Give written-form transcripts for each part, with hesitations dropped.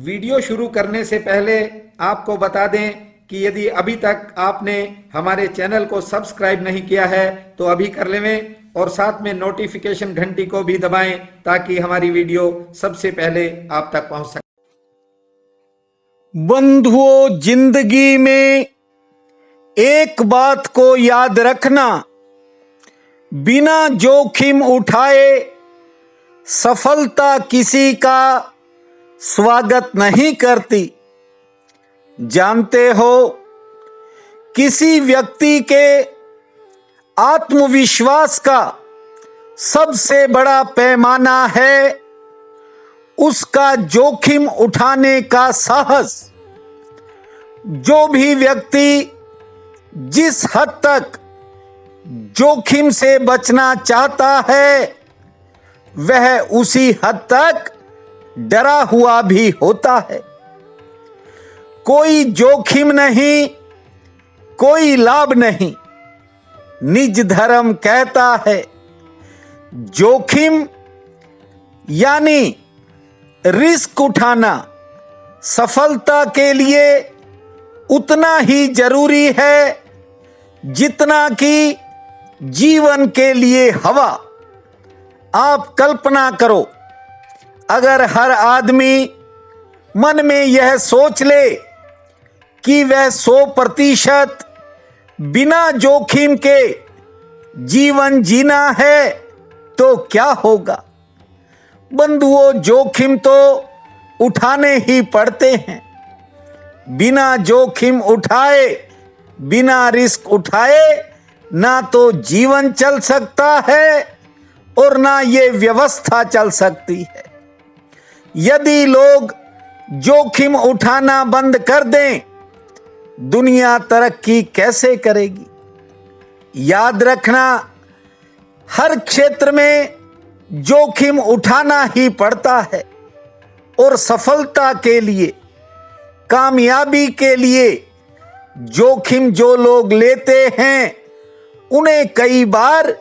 Video शुरू करने से पहले आपको बता दें कि यदि अभी तक आपने हमारे चैनल को सब्सक्राइब नहीं किया है तो अभी कर लें और साथ में नोटिफिकेशन घंटी को भी दबाएं ताकि हमारी वीडियो सबसे पहले आप तक पहुंच सके। बंधुओं, जिंदगी में एक बात को याद रखना, बिना जोखिम उठाए सफलता किसी का स्वागत नहीं करती। जानते हो, किसी व्यक्ति के आत्मविश्वास का सबसे बड़ा पैमाना है उसका जोखिम उठाने का साहस। जो भी व्यक्ति जिस हद तक जोखिम से बचना चाहता है वह उसी हद तक डरा हुआ भी होता है। कोई जोखिम नहीं, कोई लाभ नहीं। निज धर्म कहता है जोखिम यानी रिस्क उठाना सफलता के लिए उतना ही जरूरी है जितना कि जीवन के लिए हवा। आप कल्पना करो, अगर हर आदमी मन में यह सोच ले कि वह 100% बिना जोखिम के जीवन जीना है तो क्या होगा। बंधुओं, जोखिम तो उठाने ही पड़ते हैं। बिना जोखिम उठाए, बिना रिस्क उठाए ना तो जीवन चल सकता है और ना ये व्यवस्था चल सकती है। यदि लोग जोखिम उठाना बंद कर दें, दुनिया तरक्की कैसे करेगी। याद रखना, हर क्षेत्र में जोखिम उठाना ही पड़ता है और सफलता के लिए, कामयाबी के लिए जोखिम जो लोग लेते हैं उन्हें कई बार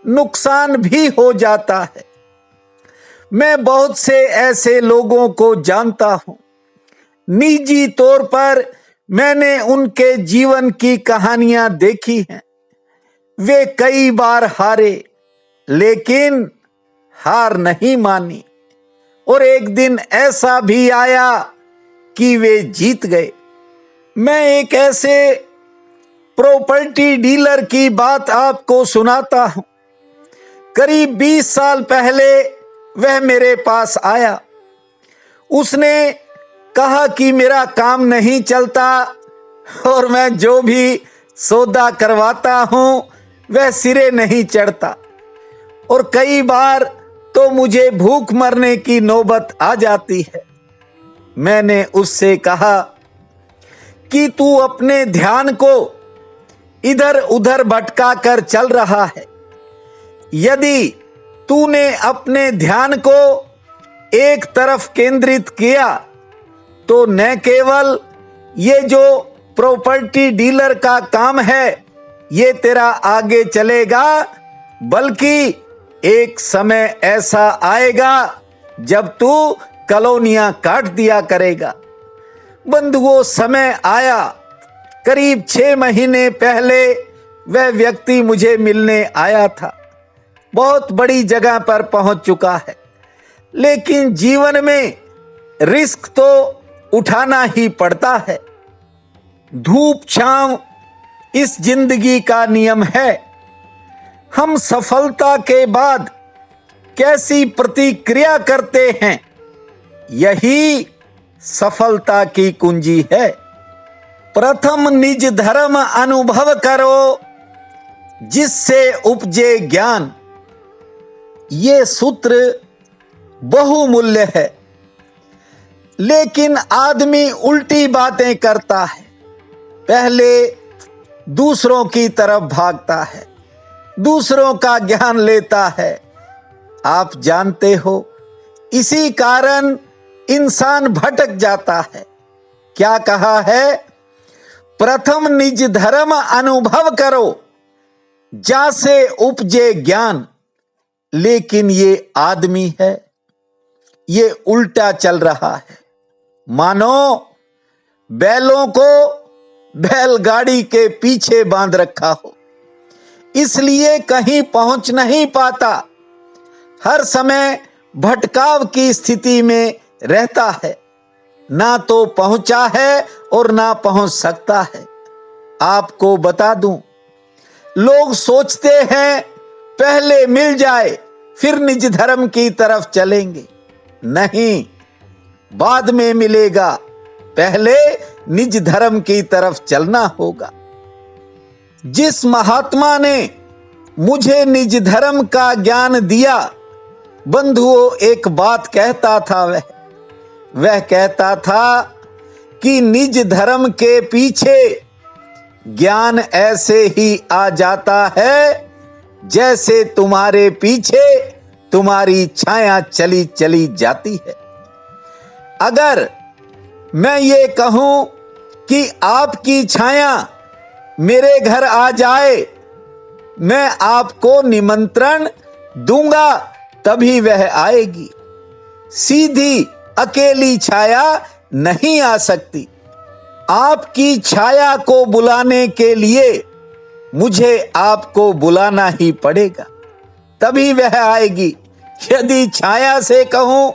नुकसान भी हो जाता है। मैं बहुत से ऐसे लोगों को जानता हूं। निजी तौर पर मैंने उनके जीवन की कहानियां देखी हैं। वे कई बार हारे लेकिन हार नहीं मानी और एक दिन ऐसा भी आया कि वे जीत गए। मैं एक ऐसे प्रॉपर्टी डीलर की बात आपको सुनाता हूं। करीब 20 साल पहले वह मेरे पास आया। उसने कहा कि मेरा काम नहीं चलता और मैं जो भी सौदा करवाता हूं वह सिरे नहीं चढ़ता और कई बार तो मुझे भूख मरने की नौबत आ जाती है। मैंने उससे कहा कि तू अपने ध्यान को इधर उधर भटका कर चल रहा है। यदि तूने अपने ध्यान को एक तरफ केंद्रित किया तो न केवल ये जो प्रॉपर्टी डीलर का काम है ये तेरा आगे चलेगा, बल्कि एक समय ऐसा आएगा जब तू कॉलोनियां काट दिया करेगा। बंधुओं, समय आया। करीब 6 महीने पहले वह व्यक्ति मुझे मिलने आया था। बहुत बड़ी जगह पर पहुंच चुका है, लेकिन जीवन में रिस्क तो उठाना ही पड़ता है। धूप छांव इस जिंदगी का नियम है। हम सफलता के बाद कैसी प्रतिक्रिया करते हैं, यही सफलता की कुंजी है। प्रथम निज धर्म अनुभव करो, जिससे उपजे ज्ञान। ये सूत्र बहुमूल्य है, लेकिन आदमी उल्टी बातें करता है। पहले दूसरों की तरफ भागता है, दूसरों का ज्ञान लेता है। आप जानते हो, इसी कारण इंसान भटक जाता है। क्या कहा है? प्रथम निज धर्म अनुभव करो, जासे उपजे ज्ञान। लेकिन ये आदमी है, ये उल्टा चल रहा है। मानो बैलों को बैलगाड़ी के पीछे बांध रखा हो, इसलिए कहीं पहुंच नहीं पाता, हर समय भटकाव की स्थिति में रहता है, ना तो पहुंचा है और ना पहुंच सकता है। आपको बता दूं, लोग सोचते हैं पहले मिल जाए फिर निज धर्म की तरफ चलेंगे। नहीं, बाद में मिलेगा, पहले निज धर्म की तरफ चलना होगा। जिस महात्मा ने मुझे निज धर्म का ज्ञान दिया, बंधुओं, एक बात कहता था, वह कहता था कि निज धर्म के पीछे ज्ञान ऐसे ही आ जाता है जैसे तुम्हारे पीछे तुम्हारी छाया चली चली जाती है। अगर मैं ये कहूं कि आपकी छाया मेरे घर आ जाए, मैं आपको निमंत्रण दूंगा तभी वह आएगी। सीधी अकेली छाया नहीं आ सकती। आपकी छाया को बुलाने के लिए मुझे आपको बुलाना ही पड़ेगा, तभी वह आएगी। यदि छाया से कहूं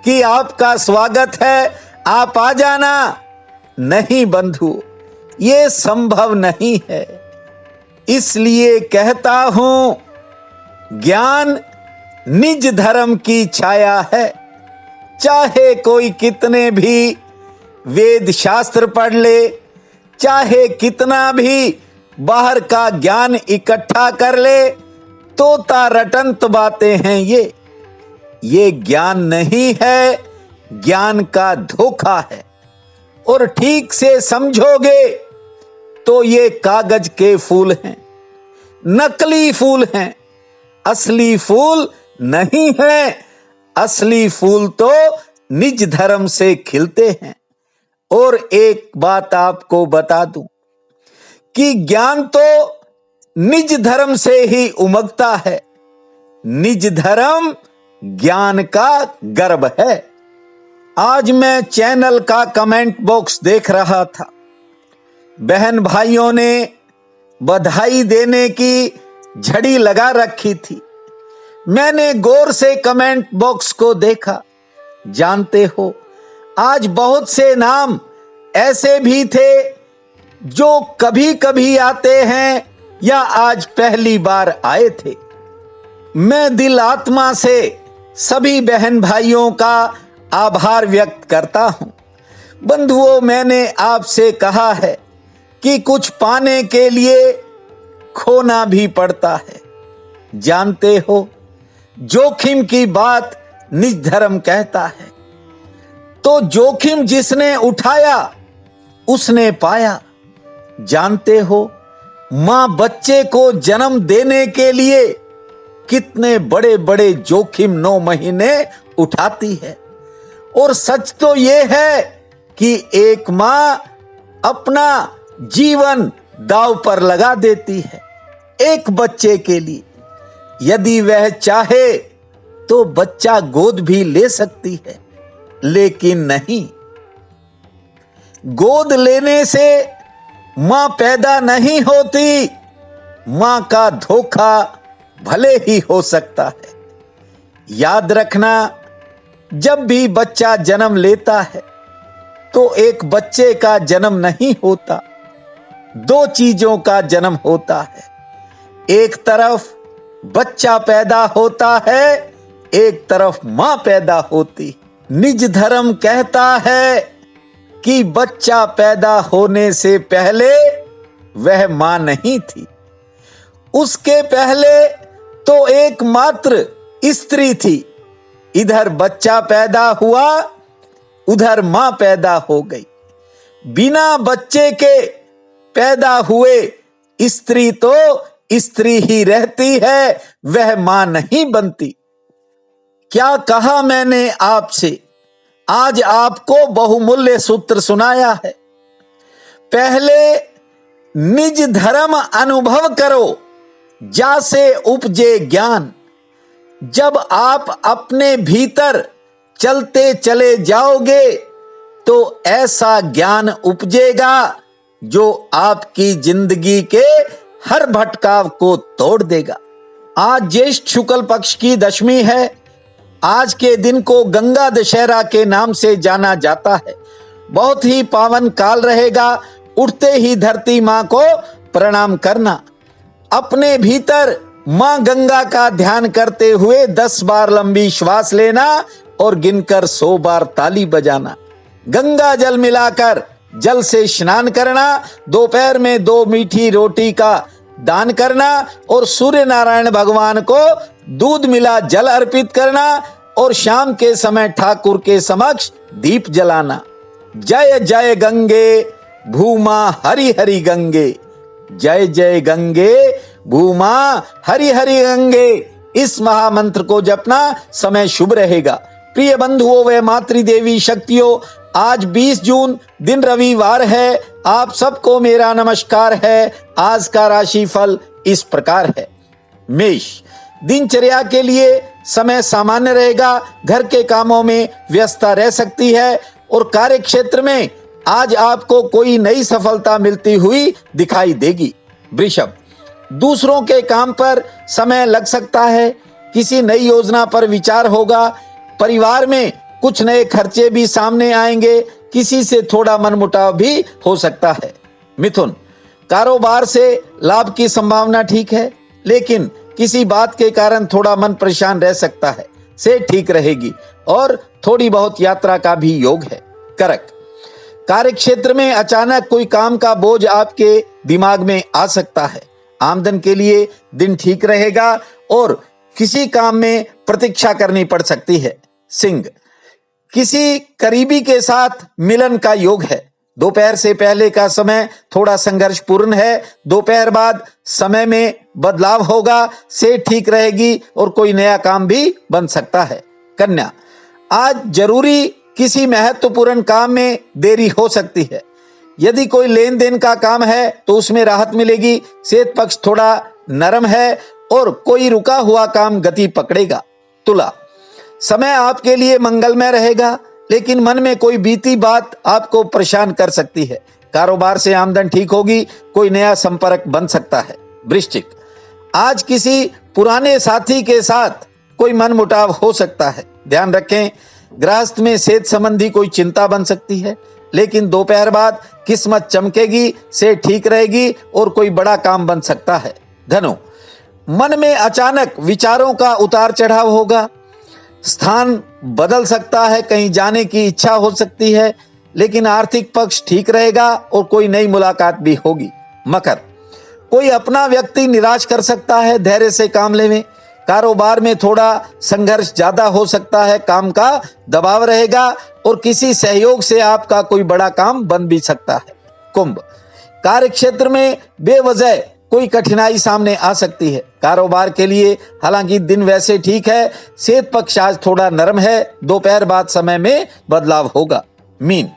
कि आपका स्वागत है, आप आ जाना, नहीं बंधु, ये संभव नहीं है। इसलिए कहता हूं, ज्ञान निज धर्म की छाया है। चाहे कोई कितने भी वेद शास्त्र पढ़ ले, चाहे कितना भी बाहर का ज्ञान इकट्ठा कर ले, तोता रटंत बातें हैं ये ज्ञान नहीं है, ज्ञान का धोखा है। और ठीक से समझोगे तो ये कागज के फूल हैं, नकली फूल हैं, असली फूल नहीं है। असली फूल तो निज धर्म से खिलते हैं। और एक बात आपको बता दूं कि ज्ञान तो निज धर्म से ही उमगता है। निज धर्म ज्ञान का गर्भ है। आज मैं चैनल का कमेंट बॉक्स देख रहा था, बहन भाइयों ने बधाई देने की झड़ी लगा रखी थी। मैंने गौर से कमेंट बॉक्स को देखा। जानते हो, आज बहुत से नाम ऐसे भी थे जो कभी कभी आते हैं या आज पहली बार आए थे। मैं दिल आत्मा से सभी बहन भाइयों का आभार व्यक्त करता हूं। बंधुओं, मैंने आपसे कहा है कि कुछ पाने के लिए खोना भी पड़ता है। जानते हो, जोखिम की बात निज धर्म कहता है। तो जोखिम जिसने उठाया उसने पाया। जानते हो, मां बच्चे को जन्म देने के लिए कितने बड़े बड़े जोखिम 9 महीने उठाती है। और सच तो यह है कि एक मां अपना जीवन दांव पर लगा देती है एक बच्चे के लिए। यदि वह चाहे तो बच्चा गोद भी ले सकती है, लेकिन नहीं, गोद लेने से मां पैदा नहीं होती। मां का धोखा भले ही हो सकता है। याद रखना, जब भी बच्चा जन्म लेता है तो एक बच्चे का जन्म नहीं होता, 2 चीजों का जन्म होता है। एक तरफ बच्चा पैदा होता है, एक तरफ मां पैदा होती। निज धर्म कहता है कि बच्चा पैदा होने से पहले वह मां नहीं थी। उसके पहले तो एकमात्र स्त्री थी। इधर बच्चा पैदा हुआ, उधर मां पैदा हो गई। बिना बच्चे के पैदा हुए स्त्री तो स्त्री ही रहती है, वह मां नहीं बनती। क्या कहा मैंने आपसे? आज आपको बहुमूल्य सूत्र सुनाया है। पहले निज धर्म अनुभव करो, जासे उपजे ज्ञान। जब आप अपने भीतर चलते चले जाओगे तो ऐसा ज्ञान उपजेगा जो आपकी जिंदगी के हर भटकाव को तोड़ देगा। आज ज्येष्ठ शुक्ल पक्ष की दशमी है। आज के दिन को गंगा दशहरा के नाम से जाना जाता है। बहुत ही पावन काल रहेगा। उठते ही धरती मां को प्रणाम करना, अपने भीतर मां गंगा का ध्यान करते हुए 10 बार लंबी श्वास लेना और गिनकर 100 बार ताली बजाना। गंगा जल मिलाकर जल से स्नान करना, दोपहर में 2 मीठी रोटी का दान करना और सूर्य नारायण भगवान को दूध मिला जल अर्पित करना और शाम के समय ठाकुर के समक्ष दीप जलाना। जय जय गंगे भूमा हरि हरि गंगे, जय जय गंगे भूमा हरि हरि गंगे। इस महामंत्र को जपना समय शुभ रहेगा। प्रिय बंधुओं व मातृदेवी शक्तियों, आज 20 जून दिन रविवार है। आप सबको मेरा नमस्कार है। आज का राशिफल इस प्रकार है। मेष, दिनचर्या के लिए समय सामान्य रहेगा। घर के कामों में व्यस्तता रह सकती है और कार्य क्षेत्र में आज आपको कोई नई सफलता मिलती हुई दिखाई देगी। वृषभ, दूसरों के काम पर समय लग सकता है। किसी नई योजना पर विचार होगा। परिवार में कुछ नए खर्चे भी सामने आएंगे। किसी से थोड़ा मनमुटाव भी हो सकता है। मिथुन, कारोबार से लाभ की संभावना ठीक है, लेकिन किसी बात के कारण थोड़ा मन परेशान रह सकता है। से ठीक रहेगी और थोड़ी बहुत यात्रा का भी योग है। कर्क, कार्य क्षेत्र में अचानक कोई काम का बोझ आपके दिमाग में आ सकता है। आमदन के लिए दिन ठीक रहेगा और किसी काम में प्रतीक्षा करनी पड़ सकती है। सिंह, किसी करीबी के साथ मिलन का योग है। दोपहर से पहले का समय थोड़ा संघर्षपूर्ण है। दोपहर बाद समय में बदलाव होगा। से ठीक रहेगी और कोई नया काम भी बन सकता है। कन्या, आज जरूरी किसी महत्वपूर्ण काम में देरी हो सकती है। यदि कोई लेन देन का काम है तो उसमें राहत मिलेगी। सेहत पक्ष थोड़ा नरम है और कोई रुका हुआ काम गति पकड़ेगा। तुला, समय आपके लिए मंगलमय रहेगा, लेकिन मन में कोई बीती बात आपको परेशान कर सकती है। कारोबार से आमदन ठीक होगी। कोई नया संपर्क बन सकता है। वृश्चिक, आज किसी पुराने साथी के साथ कोई मनमुटाव हो सकता है। ध्यान रखें, गृहस्थ में सेहत संबंधी कोई चिंता बन सकती है, लेकिन दोपहर बाद किस्मत चमकेगी। से ठीक रहेगी और कोई बड़ा काम बन सकता है। धनु, मन में अचानक विचारों का उतार चढ़ाव होगा। स्थान बदल सकता है, कहीं जाने की इच्छा हो सकती है, लेकिन आर्थिक पक्ष ठीक रहेगा और कोई नई मुलाकात भी होगी। मकर, कोई अपना व्यक्ति निराश कर सकता है। धैर्य से काम लेवें। कारोबार में थोड़ा संघर्ष ज्यादा हो सकता है। काम का दबाव रहेगा और किसी सहयोग से आपका कोई बड़ा काम बन भी सकता है। कुंभ, कार्य क्षेत्र में बेवजह कोई कठिनाई सामने आ सकती है। कारोबार के लिए हालांकि दिन वैसे ठीक है। सेहत पक्ष आज थोड़ा नरम है। दोपहर बाद समय में बदलाव होगा। मीन,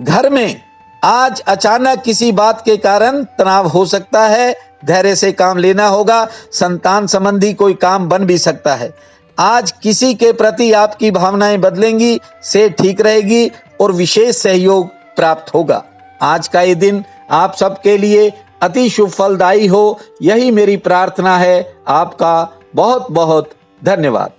घर में आज अचानक किसी बात के कारण तनाव हो सकता है। धैर्य से काम लेना होगा। संतान संबंधी कोई काम बन भी सकता है। आज किसी के प्रति आपकी भावनाएं बदलेंगी। से ठीक रहेगी और विशेष सहयोग प्राप्त होगा। आज का ये दिन आप सबके लिए अति शुभ फलदायी हो, यही मेरी प्रार्थना है। आपका बहुत बहुत धन्यवाद।